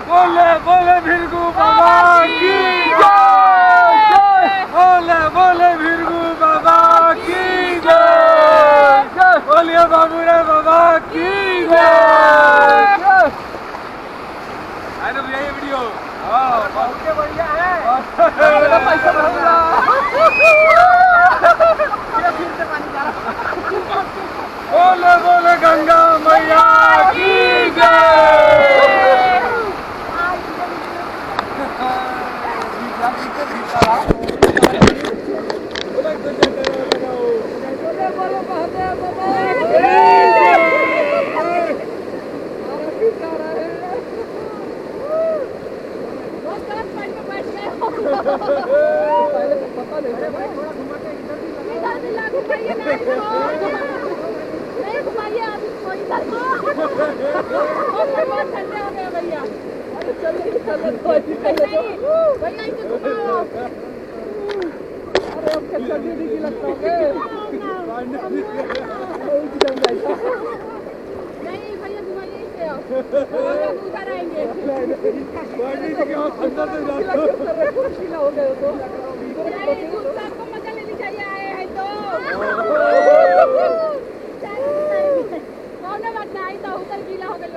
बोले बोले भिरगू बाबा की जय। बोले बोले भिरगू बाबा की जय। बोलिए बाबूराव बाबा की जय। है ना भैया ये वीडियो? बहुत बढ़िया है। पैसा भरूंगा। बोले बोले गंगा मैया की जय। पता नहीं इधर भी लागू करिए नहीं घुमाइए आप इसको इधर को बहुत ठंडे हो गए भैया। अरे चलिए चलो भैया इसे घुमाओ। अरे अब क्या चलिए नहीं लगता होगे नहीं भैया घुमाइए इसे आप उधर आएंगे हो गए तो सबको मजा लेनी चाहिए आए हैं तो कौन बात नहीं आई तो उधर गीला हो गया